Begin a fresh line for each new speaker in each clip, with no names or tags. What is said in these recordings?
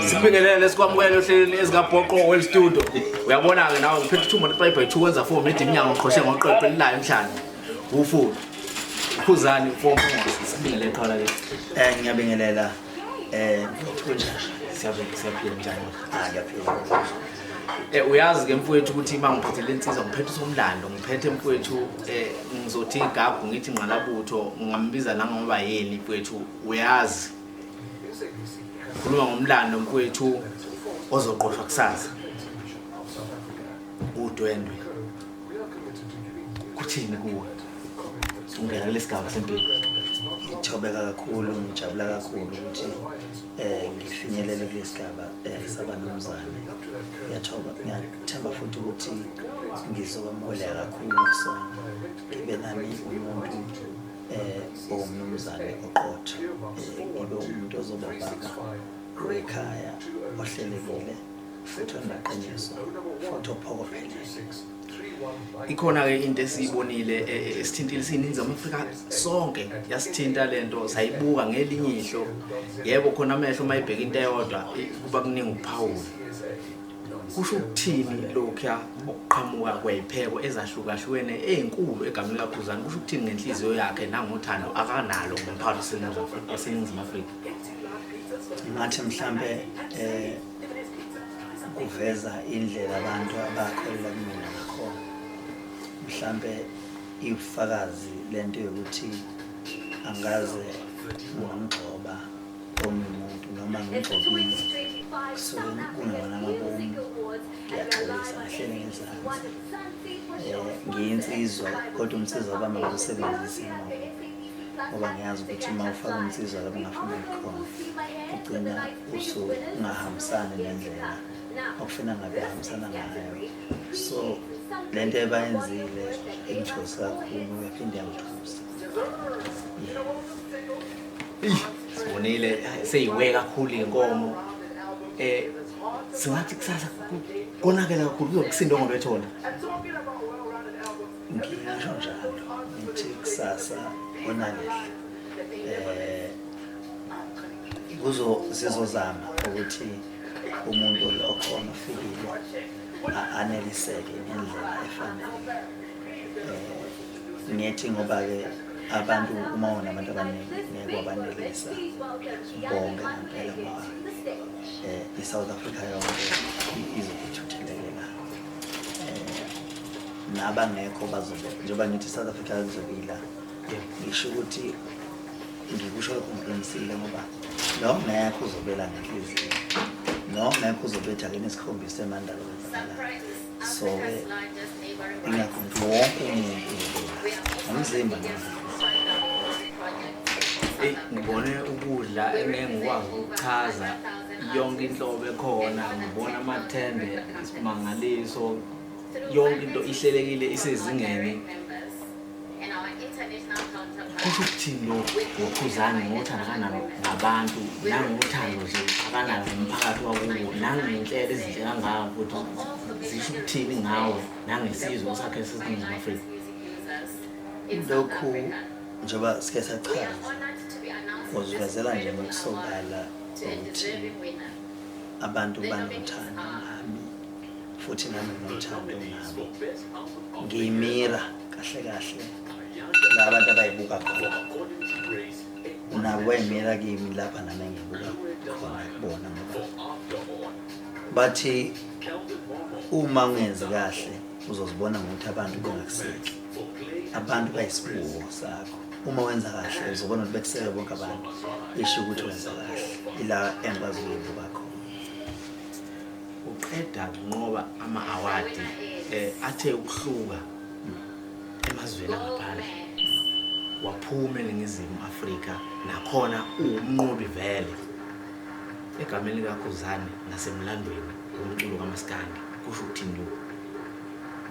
Sibingelele lesikwamukela ohlelweni ezingabhoqo well studio. Uyabona ke nawe ngiphethe 2 wenza 4 minute iminyango qhoshe ngoqeqe lilayo emhlanje. Ufuthi. Khuzani form sibingelele qhala ke.
Ngiyabingelela
Kunjani? Siyaphila njani?
Ngiyaphila.
Uyazi ke mfowethu ukuthi mangiphethe lensizwa ngiphethe somlando ngiphethe mfowethu ngizothi igagu ngithi ngqalabutho ngambiza nangoba yini mfowethu uyazi khuluma ngomlando mfowethu ozoqoshwa kusasa udwendwe kuthini kuwe ungena lesigaba sempilo
Ngithobeka kakhulu ngijabula kakhulu ukuthi ngifinyelele kulesigaba sabanumzane. Ngiyathemba futhi ukuthi ngizokwamukela kakhulu kusona. Ngibe nami umuntu ongumnumzane oqotho. Ngibe umuntu ozoba baba wekhaya ohlelekile futhi onaqiniso futhi ophokophelele.
Ikhona ke into esiyibonile esithintile siningizimu Afrika sonke yasithinta lento sayibuka ngelinye ihlo yebo khona amehlo mayibheka into eyodwa kuba kuningi ukuphawula kusho ukuthini lokho okuqhamuka kwezipheko ezahlukahlukene ezinkulu egameni laKhuzani kusho ukuthini ngenhliziyo yakhe nangothando akanalo ngomphakathi waseNingizimu Afrika
Ngathi mhlambe kuveza indlela abantu abakholwa kumina ngakhona mhlambe ifakazi lento yokuthi angaze ngomgxoba omuntu noma ngomgxobile so kunona mabomu ngiyaxolisa ngihlele ngezansi ngiyinsizwa kodwa umsizwa wami ngosebenzisa ngoba ngiyazi ukuthi uma ufaka umsizwa lapho ngafuna khona ugcina ungahambisani nendlela okufuna ngabe hambisana ngayo so lento ebayenzile ingithosa kakhulu yaphinde yangithosa
sibonile seyiwe kakhulu inkomo singathi kusasa konakela kakhulu kuzokusinda ngoba ethola
ngisho njalo ngithi kusasa konakela sizozama ukuthi umuntu okhona ufikile aneliseke ngendlela efanele ngithi ngoba ke abantu uma unabantu abaningi nekwabanelisa bonke ngempela ngoba iSouth Africa yonke izokuthuthelekela nabangekho bazobe njengoba ngithi South Africa izobila ngisho ukuthi ngikusho ngomqinisile ngoba lo ngeke uzobela ngenhliziyo no ngeke uzobetha ke nesikhombisa emandalo wenzakala so ingakho wonke umuntu umzimba
ngibone ukudla engeke ngikwazi ukuchaza yonke inhlobo ekhona ngibona amathende isimangaliso yonke into ihlelekile isezingeni kusho ukuthini ngoKhuzani ngothanda nabantu nangothando nje akanalo umphakathi wakubo nangenhlelo ezinhle kangaka futhi zisho ukuthini ngawe nangesizwe sakhe seNingizimu Afrika
lokhu njengoba sike sachaza uzivezela nje ngokusobala ukuthi abantu banothando nami futhi nami nginothando nabo ngiyimira kahle kahle labantu abayibuka khona nabo bayimira kimi lapha nami ngibuka khona kubona ngoba bathi uma ungenze kahle uzozibona ngokuthi abantu bengakuseki abantu bayisibuko sakho uma wenza kahle uzobona ukuthi bekuseke bonke abantu isho ukuthi wenza kahle ila engikwazi ukuyibuka khona
uqeda ngoba ama-award athe ukuhluka emazweni angaphandle waphuma eNingizimu Afrika nakhona uwumnqobi vele egameni likaKhuzani nasemlandweni womculo kaMaskandi kusho ukuthini lokho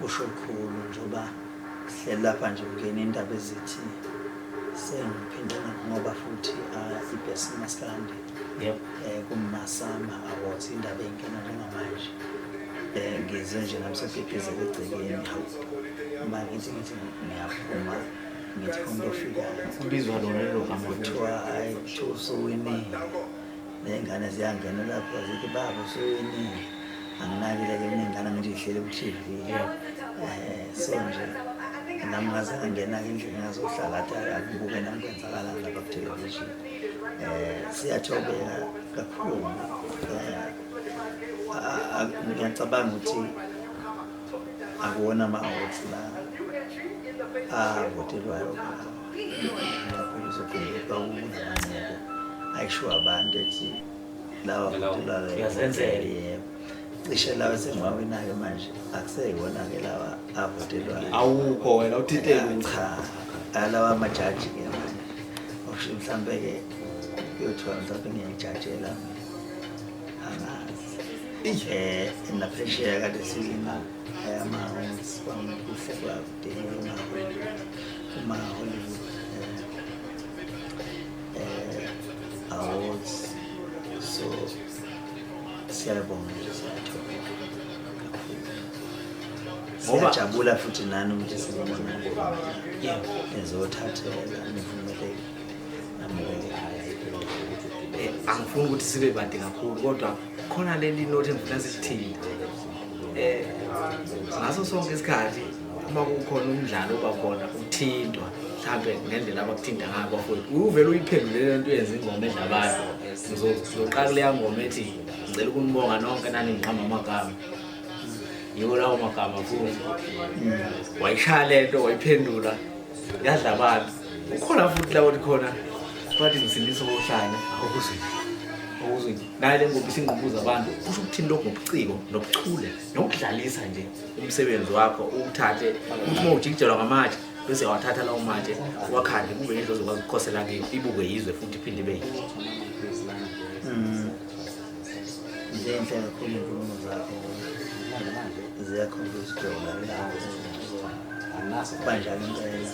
kusho ukukhulu njengoba sihleli lapha nje ungena indaba ezithi sengiphindana ngoba futhi iBest Maskandi
yep
kuMasama Awards indaba engena njengamanje ngize nje namsebhipheze egcekeni uma ngithi ngiyaphuma ngithi umuntu ofika
ubizwa lona lelo gama
kuthiwa ayithuso winini ney'ngane ziyangena lapho zithi baba usuyini anginakile-ke kuney'ngane ngithi zihlele ku-TV so nje nami ngaze ngangena-ke endlini ngazohlala athi akubuke nami kwenzakalani lapha ku-television. Siyathobeka kakhulu. Ngiyacabanga ukuthi akuwona ama-awards la avotelwayo kuzokunamaneko ayisho abantu ethi lawa avotelwayo yebo cishe lawa sengiwawinayo manje akuseyona-ke lawa avotelwayo
awukho wena uthintele
cha alawa amajaji-ke manje okusho mhlambe-ke kuyothiwa mhlawumbe ngiyayijajela angazi naphesheya kade siwina ama-awards kuhle kwakudeni kuma-Hollywood awards so siyabonga nje siyathokoza kakhulu siyajabula futhi nani ukuthi sibona ngizothathela nivumeleke
angifuni ukuthi sibe bade kakhulu kodwa khona leli note engifuna sithini ngaso sonke isikhathi uma kukhona umdlalo obakhona uthintwa mhlambe ngendlela abakuthinta ngayo bafowethu uvele uyiphendule lento yenza ingoma edlabayo ngizoqala leya ngoma ethi ngicela ukunibonga nonke nani ngiqamba amagama yiwo lawo magama futhi wayishaya lento wayiphendula yadla abantu ukhona futhi lawo likhona bathi ngisindisa ohlala awuzwi naye le ngoma isingqubuza abantu kusho ukuthini lokho ngobuciko nobuchule nokudlalisa nje umsebenzi wakho uthathe ukuthi uma ujikijelwa ngamatshe bese wathatha lawo matshe wakhande kube yinto ozokwazi ukukhosela kiyo ibuke yizwe futhi iphinde ibe
zinhle kakhulu inkulumo zakho ziyakhombisa ukujabula kanjalo impela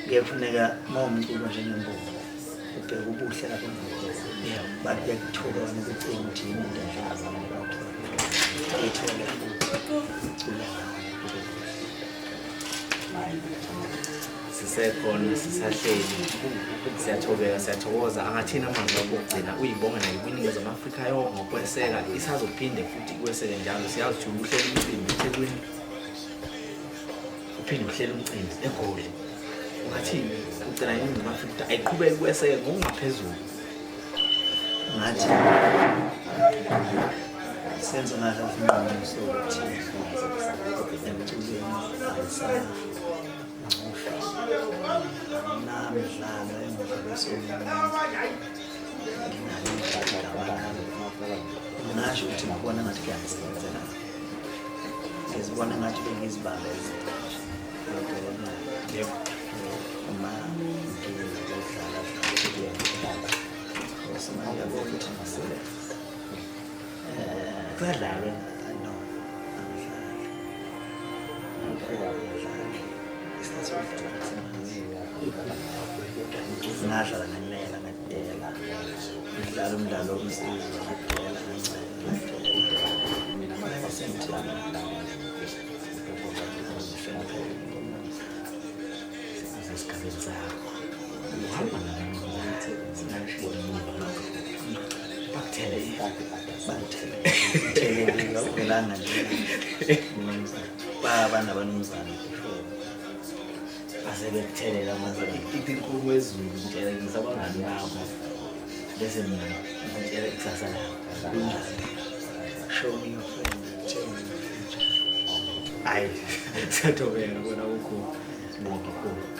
kuyafuneka uma umculo njengembuzi ubheka ubuhle lapho emvukeni bantu kuyakuthoka nokucinga ukuthi yini into enhle
sisekhona sisahleli siyathobeka siyathokoza angathina amazwi akho okugcina uyibonga nayo kwiNingizimu Afrika yonke ngokweseka isazophinde futhi kweseke njalo siyazi ukuthi uhlela umcimbi eThekwini uphinde uhlela umcimbi eGoli ungathini ugcina iNingizimu Afrika ayiqhubeke kweseke ngokungaphezulu
ngathi senzo ngathi isinqumo sokuthi emculweni ayisana namdlalo ngingasho ukuthi ngibona ngathi kuyangizenzela ngizibona ngathi bengizibambe uma ngidlala ngiyabona ukuthi ngisele
kuyadlalwa
no ngadlala nganela ngadela ngidlala umdlalo womsizi ngadela
esigabeni sakho uhamba
bakuthele awuvelanga nje baba nabanumzana
asebekuthelela manje inkulumo ezulu ngitshela ngisabangani bakho bese mina ngitshela ikusasa lakho
show me your friend tell me your future
hayi siyathobeka kona ukho sibonke khona